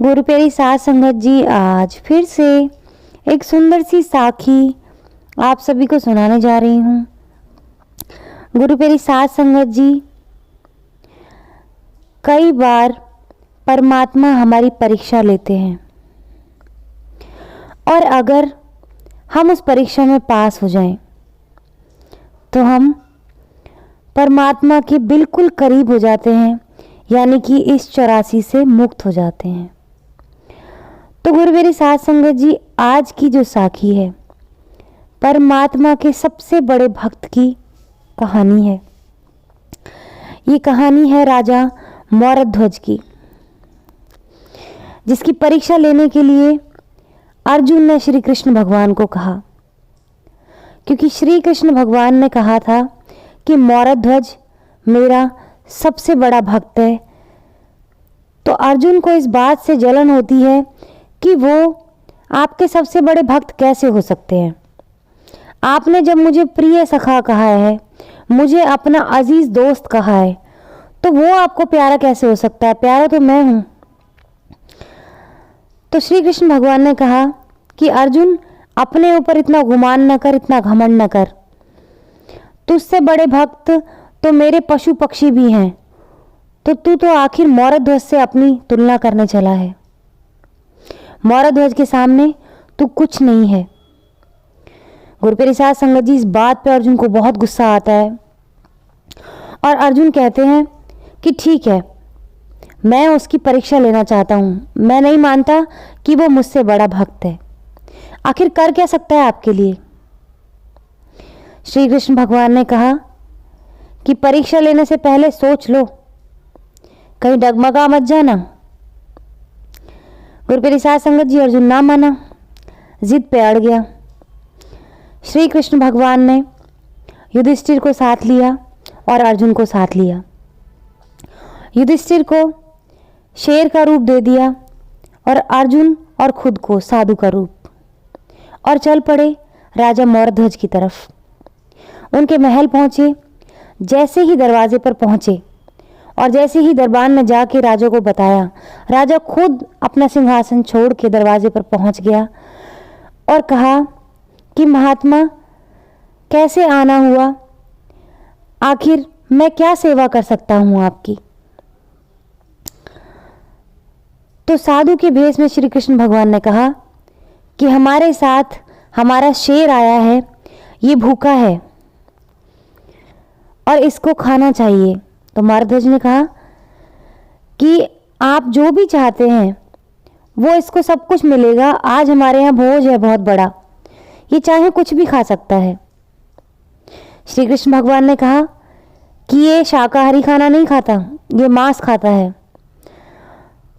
गुरु प्यारी साध संगत जी, आज फिर से एक सुंदर सी साखी आप सभी को सुनाने जा रही हूँ। गुरु प्यारी साध संगत जी, कई बार परमात्मा हमारी परीक्षा लेते हैं और अगर हम उस परीक्षा में पास हो जाएं तो हम परमात्मा के बिल्कुल करीब हो जाते हैं, यानी कि इस 84 से मुक्त हो जाते हैं। तो गुरु मेरी साध संगत जी, आज की जो साखी है परमात्मा के सबसे बड़े भक्त की कहानी है। ये कहानी है राजा मौरध्वज की, जिसकी परीक्षा लेने के लिए अर्जुन ने श्री कृष्ण भगवान को कहा, क्योंकि श्री कृष्ण भगवान ने कहा था कि मौरध्वज मेरा सबसे बड़ा भक्त है। तो अर्जुन को इस बात से जलन होती है कि वो आपके सबसे बड़े भक्त कैसे हो सकते हैं। आपने जब मुझे प्रिय सखा कहा है, मुझे अपना अजीज दोस्त कहा है, तो वो आपको प्यारा कैसे हो सकता है? प्यारा तो मैं हूं। तो श्री कृष्ण भगवान ने कहा कि अर्जुन, अपने ऊपर इतना गुमान न कर, इतना घमंड न कर। तुझसे बड़े भक्त तो मेरे पशु पक्षी भी हैं, तो तू तो आखिर मौरध्वज से अपनी तुलना करने चला है। मौरध्वज के सामने तू कुछ नहीं है। गुरु प्यारी साध संगत जी, इस बात पे अर्जुन को बहुत गुस्सा आता है और अर्जुन कहते हैं कि ठीक है, मैं उसकी परीक्षा लेना चाहता हूं। मैं नहीं मानता कि वो मुझसे बड़ा भक्त है। आखिर कर क्या सकता है आपके लिए? श्री कृष्ण भगवान ने कहा कि परीक्षा लेने से पहले सोच लो, कहीं डगमगा मत जाना। गुरु प्यारी साध संगत जी, अर्जुन ना माना, जिद पे अड़ गया। श्री कृष्ण भगवान ने युधिष्ठिर को साथ लिया और अर्जुन को साथ लिया। युधिष्ठिर को शेर का रूप दे दिया और अर्जुन और खुद को साधु का रूप, और चल पड़े राजा मौरध्वज की तरफ। उनके महल पहुंचे। जैसे ही दरवाजे पर पहुंचे और जैसे ही दरबार में जाके राजा को बताया, राजा खुद अपना सिंहासन छोड़ के दरवाजे पर पहुंच गया और कहा कि महात्मा, कैसे आना हुआ? आखिर मैं क्या सेवा कर सकता हूं आपकी? तो साधु के भेष में श्री कृष्ण भगवान ने कहा कि हमारे साथ हमारा शेर आया है, ये भूखा है और इसको खाना चाहिए। तो मौरध्वज ने कहा कि आप जो भी चाहते हैं वो इसको सब कुछ मिलेगा। आज हमारे यहाँ भोज है बहुत बड़ा, ये चाहे कुछ भी खा सकता है। श्री कृष्ण भगवान ने कहा कि ये शाकाहारी खाना नहीं खाता, ये मांस खाता है।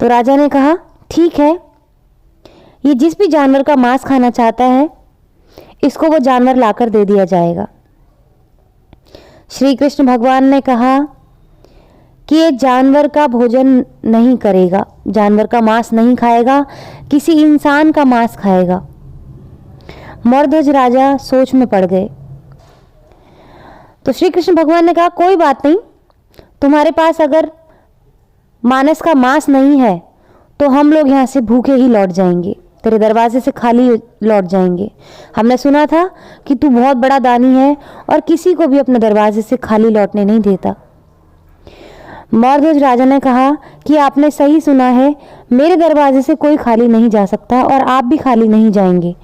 तो राजा ने कहा ठीक है, ये जिस भी जानवर का मांस खाना चाहता है, इसको वो जानवर लाकर दे दिया जाएगा। श्री कृष्ण भगवान ने कहा कि ये जानवर का भोजन नहीं करेगा, जानवर का मांस नहीं खाएगा, किसी इंसान का मांस खाएगा। मौरध्वज राजा सोच में पड़ गए। तो श्री कृष्ण भगवान ने कहा कोई बात नहीं, तुम्हारे पास अगर मानस का मांस नहीं है तो हम लोग यहाँ से भूखे ही लौट जाएंगे, तेरे दरवाजे से खाली लौट जाएंगे। हमने सुना था कि तू बहुत बड़ा दानी है और किसी को भी अपने दरवाजे से खाली लौटने नहीं देता। मौरध्वज राजा ने कहा कि आपने सही सुना है, मेरे दरवाजे से कोई खाली नहीं जा सकता और आप भी खाली नहीं जाएंगे।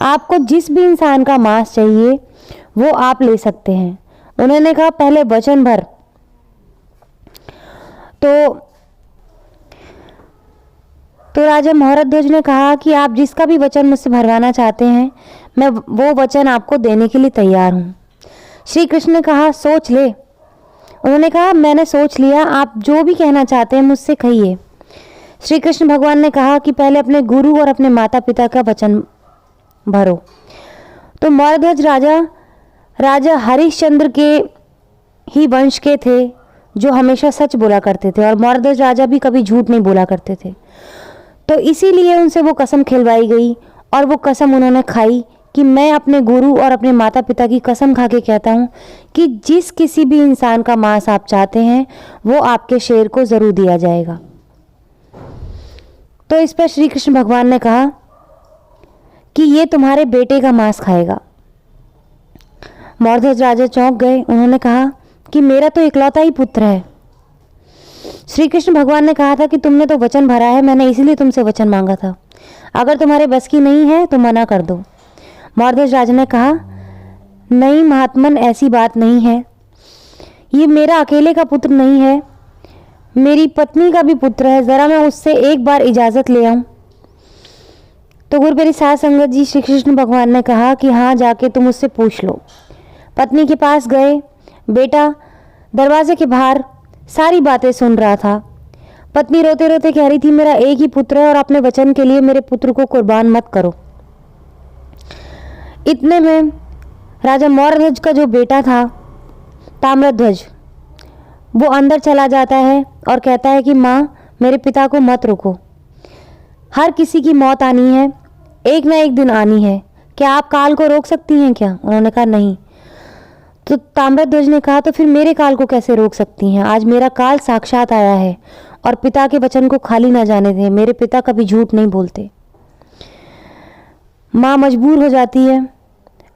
आपको जिस भी इंसान का मांस चाहिए वो आप ले सकते हैं। उन्होंने कहा पहले वचन भर। तो राजा मौरध्वज ने कहा कि आप जिसका भी वचन मुझसे भरवाना चाहते हैं, मैं वो वचन आपको देने के लिए तैयार हूँ। श्री कृष्ण ने कहा सोच ले। उन्होंने कहा मैंने सोच लिया, आप जो भी कहना चाहते हैं मुझसे कहिए। श्री कृष्ण भगवान ने कहा कि पहले अपने गुरु और अपने माता पिता का वचन भरो। तो मौरध्वज राजा हरिश्चंद्र के ही वंश के थे, जो हमेशा सच बोला करते थे, और मौरध्वज राजा भी कभी झूठ नहीं बोला करते थे। तो इसीलिए उनसे वो कसम खिलवाई गई और वो कसम उन्होंने खाई कि मैं अपने गुरु और अपने माता पिता की कसम खा के कहता हूँ कि जिस किसी भी इंसान का मांस आप चाहते हैं वो आपके शेर को ज़रूर दिया जाएगा। तो इस पर श्री कृष्ण भगवान ने कहा कि ये तुम्हारे बेटे का मांस खाएगा। मौर्धज राजा चौंक गए। उन्होंने कहा कि मेरा तो इकलौता ही पुत्र है। श्री कृष्ण भगवान ने कहा था कि तुमने तो वचन भरा है, मैंने इसीलिए तुमसे वचन मांगा था। अगर तुम्हारे बस की नहीं है तो मना कर दो। मौर्धज राजा ने कहा, नहीं महात्मन, ऐसी बात नहीं है। ये मेरा अकेले का पुत्र नहीं है, मेरी पत्नी का भी पुत्र है। ज़रा मैं उससे एक बार इजाज़त ले आऊँ। तो गुरुपेरी साध संगत जी, श्री कृष्ण भगवान ने कहा कि हाँ, जाके तुम उससे पूछ लो। पत्नी के पास गए। बेटा दरवाजे के बाहर सारी बातें सुन रहा था। पत्नी रोते रोते कह रही थी, मेरा एक ही पुत्र है और अपने वचन के लिए मेरे पुत्र को कुर्बान मत करो। इतने में राजा मौर्यध्वज का जो बेटा था ताम्रध्वज, वो अंदर चला जाता है और कहता है कि माँ, मेरे पिता को मत रोको। हर किसी की मौत आनी है, एक ना एक दिन आनी है। क्या आप काल को रोक सकती हैं क्या? उन्होंने कहा नहीं। तो ताम्रध्वज ने कहा, तो फिर मेरे काल को कैसे रोक सकती हैं? आज मेरा काल साक्षात आया है और पिता के वचन को खाली ना जाने दें। मेरे पिता कभी झूठ नहीं बोलते। माँ मजबूर हो जाती है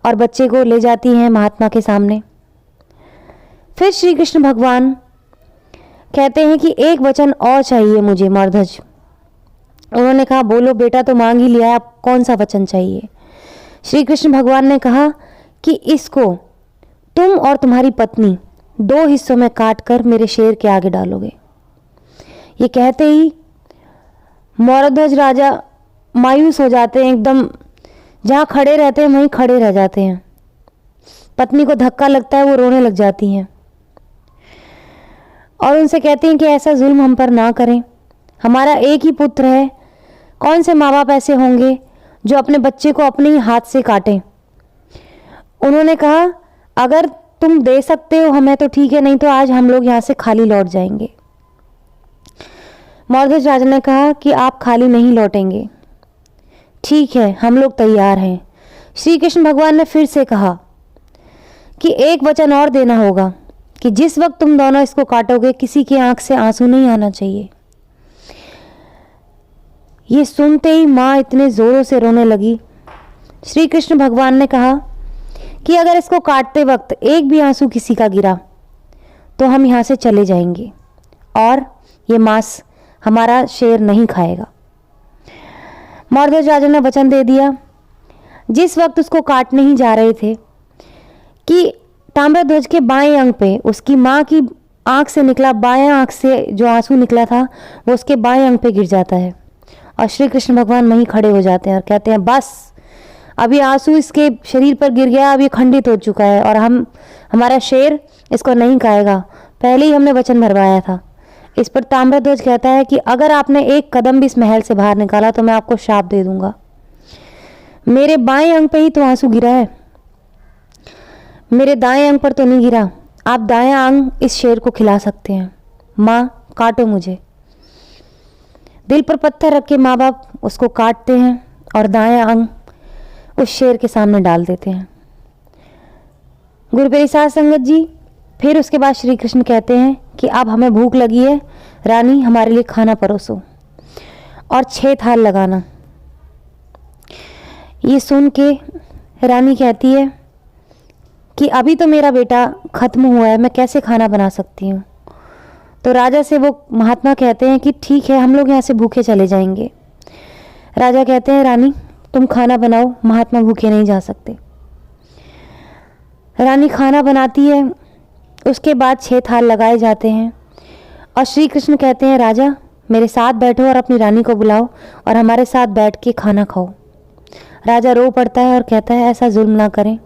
और बच्चे को ले जाती हैं महात्मा के सामने। फिर श्री कृष्ण भगवान कहते हैं कि एक वचन और चाहिए मुझे मौर्धज। उन्होंने कहा, बोलो बेटा, तो मांग ही लिया, आप कौन सा वचन चाहिए? श्री कृष्ण भगवान ने कहा कि इसको तुम और तुम्हारी पत्नी 2 हिस्सों में काट कर मेरे शेर के आगे डालोगे। ये कहते ही मौर्धज राजा मायूस हो जाते हैं, एकदम जहाँ खड़े रहते हैं वहीं खड़े रह जाते हैं। पत्नी को धक्का लगता है, वो रोने लग जाती हैं और उनसे कहती हैं कि ऐसा जुल्म हम पर ना करें, हमारा एक ही पुत्र है। कौन से माँ बाप ऐसे होंगे जो अपने बच्चे को अपने ही हाथ से काटें? उन्होंने कहा, अगर तुम दे सकते हो हमें तो ठीक है, नहीं तो आज हम लोग यहाँ से खाली लौट जाएंगे। मौर्धज राजा ने कहा कि आप खाली नहीं लौटेंगे। ठीक है, हम लोग तैयार हैं। श्री कृष्ण भगवान ने फिर से कहा कि एक वचन और देना होगा कि जिस वक्त तुम दोनों इसको काटोगे किसी की आंख से आंसू नहीं आना चाहिए। ये सुनते ही माँ इतने जोरों से रोने लगी। श्री कृष्ण भगवान ने कहा कि अगर इसको काटते वक्त एक भी आंसू किसी का गिरा तो हम यहाँ से चले जाएंगे और ये मांस हमारा शेर नहीं खाएगा। मौर्धज राजा ने वचन दे दिया। जिस वक्त उसको काटने ही जा रहे थे कि ताम्रध्वज के बाएं अंग पे उसकी माँ की आंख से निकला, बाएं आंख से जो आंसू निकला था वो उसके बाएं अंग पे गिर जाता है और श्री कृष्ण भगवान वहीं खड़े हो जाते हैं और कहते हैं, बस अभी आंसू इसके शरीर पर गिर गया, अब ये खंडित हो चुका है और हमारा शेर इसको नहीं खाएगा। पहले ही हमने वचन भरवाया था। इस पर ताम्रध्वज कहता है कि अगर आपने एक कदम भी इस महल से बाहर निकाला तो मैं आपको शाप दे दूंगा। मेरे बाएं अंग पे ही तो आंसू गिरा है, मेरे दाएं अंग पर तो नहीं गिरा। आप दायां अंग इस शेर को खिला सकते हैं। माँ, काटो मुझे। दिल पर पत्थर रख के माँ बाप उसको काटते हैं और दायां अंग उस शेर के सामने डाल देते हैं। गुरुपेरी साध संगत जी, फिर उसके बाद श्री कृष्ण कहते हैं कि अब हमें भूख लगी है, रानी हमारे लिए खाना परोसो और 6 थाल लगाना। ये सुन के रानी कहती है कि अभी तो मेरा बेटा खत्म हुआ है, मैं कैसे खाना बना सकती हूँ? तो राजा से वो महात्मा कहते हैं कि ठीक है, हम लोग यहाँ से भूखे चले जाएंगे। राजा कहते हैं, रानी तुम खाना बनाओ, महात्मा भूखे नहीं जा सकते। रानी खाना बनाती है। उसके बाद 6 थाल लगाए जाते हैं और श्री कृष्ण कहते हैं, राजा मेरे साथ बैठो और अपनी रानी को बुलाओ और हमारे साथ बैठ के खाना खाओ। राजा रो पड़ता है और कहता है, ऐसा जुल्म ना करें,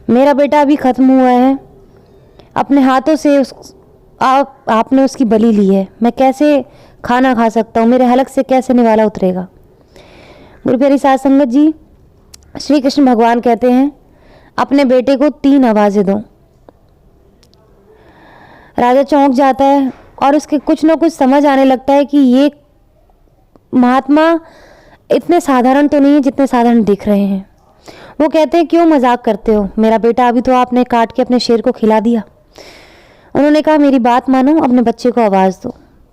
मेरा बेटा अभी ख़त्म हुआ है, अपने हाथों से आपने उसकी बलि ली है, मैं कैसे खाना खा सकता हूँ? मेरे हलक से कैसे निवाला उतरेगा? गुरुप्यारी साध संगत जी, श्री कृष्ण भगवान कहते हैं, अपने बेटे को 3 आवाज़ें दो। राजा चौंक जाता है और उसके कुछ ना कुछ समझ आने लगता है कि ये महात्मा इतने साधारण तो नहीं है जितने साधारण दिख रहे हैं। वो कहते हैं, क्यों मजाक करते हो? मेरा बेटा अभी तो आपने काट के अपने शेर को खिला दिया। उन्होंने कहा, मेरी बात मानो, अपने बच्चे को आवाज़ दो।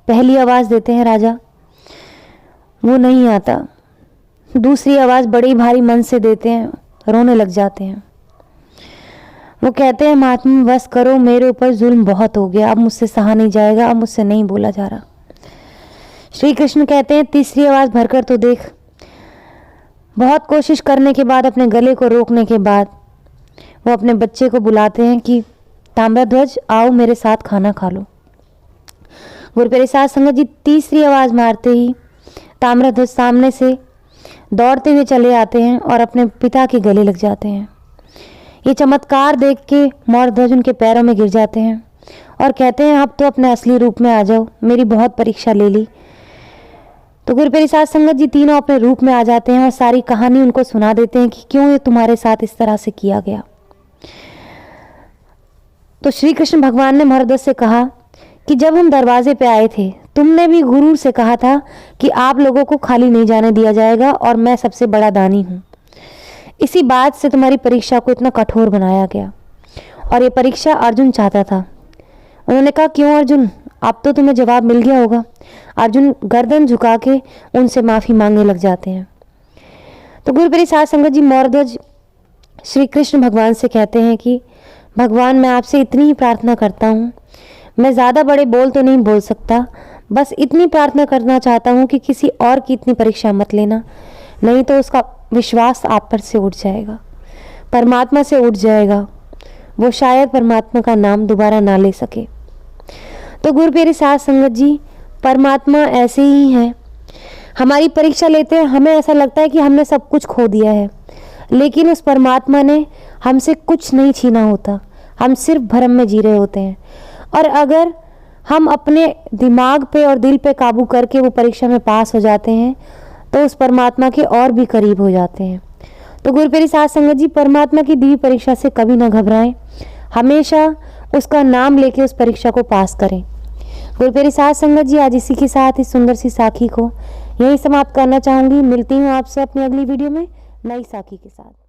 पहली आवाज़ देते हैं राजा वो नहीं आता। दूसरी आवाज़ बड़ी भारी मन से देते हैं, रोने लग जाते हैं। वो कहते हैं महात्मा बस करो, मेरे ऊपर जुल्म बहुत हो गया, अब मुझसे सहा नहीं जाएगा, अब मुझसे नहीं बोला जा रहा। श्री कृष्ण कहते हैं तीसरी आवाज़ भरकर तो देख। बहुत कोशिश करने के बाद, अपने गले को रोकने के बाद वो अपने बच्चे को बुलाते हैं कि ताम्रध्वज आओ मेरे साथ खाना खा लो। गुरुप्रसाद संगत जी तीसरी आवाज़ मारते ही ताम्रध्वज सामने से दौड़ते हुए चले आते हैं और अपने पिता के गले लग जाते हैं। ये चमत्कार देख के मौर्यध्वज उनके पैरों में गिर जाते हैं और कहते हैं अब तो अपने असली रूप में आ जाओ, मेरी बहुत परीक्षा ले ली। तो गुरुप्रसाद संगत जी तीनों अपने रूप में आ जाते हैं और सारी कहानी उनको सुना देते हैं कि क्यों ये तुम्हारे साथ इस तरह से किया गया। तो श्री कृष्ण भगवान ने मौर्यध्वज से कहा कि जब हम दरवाजे पे आए थे, तुमने भी गुरु से कहा था कि आप लोगों को खाली नहीं जाने दिया जाएगा और मैं सबसे बड़ा दानी हूँ। इसी बात से तुम्हारी परीक्षा को इतना कठोर बनाया गया और ये परीक्षा अर्जुन चाहता था। उन्होंने कहा क्यों अर्जुन, अब तो तुम्हें जवाब मिल गया होगा। अर्जुन गर्दन झुका के उनसे माफ़ी मांगने लग जाते हैं। तो गुरुप्रसाद संगत जी मौर्यध्वज श्री कृष्ण भगवान से कहते हैं कि भगवान मैं आपसे इतनी ही प्रार्थना करता हूँ, मैं ज़्यादा बड़े बोल तो नहीं बोल सकता, बस इतनी प्रार्थना करना चाहता हूँ कि किसी और की इतनी परीक्षा मत लेना, नहीं तो उसका विश्वास आप पर से उठ जाएगा, परमात्मा से उठ जाएगा, वो शायद परमात्मा का नाम दोबारा ना ले सके। तो गुरुप्रसाद संगत जी परमात्मा ऐसे ही हैं, हमारी परीक्षा लेते हैं, हमें ऐसा लगता है कि हमने सब कुछ खो दिया है, लेकिन उस परमात्मा ने हमसे कुछ नहीं छीना होता, हम सिर्फ भ्रम में जी रहे होते हैं। और अगर हम अपने दिमाग पे और दिल पे काबू करके वो परीक्षा में पास हो जाते हैं तो उस परमात्मा के और भी करीब हो जाते हैं। तो गुरुप्रसाद संगत जी परमात्मा की दी परीक्षा से कभी ना घबराएं, हमेशा उसका नाम लेके उस परीक्षा को पास करें। गुरुप्रसाद संगत जी आज इसी के साथ इस सुंदर सी साखी को यहीं समाप्त करना चाहूँगी। मिलती हूँ आपसे अपनी अगली वीडियो में नई साखी के साथ।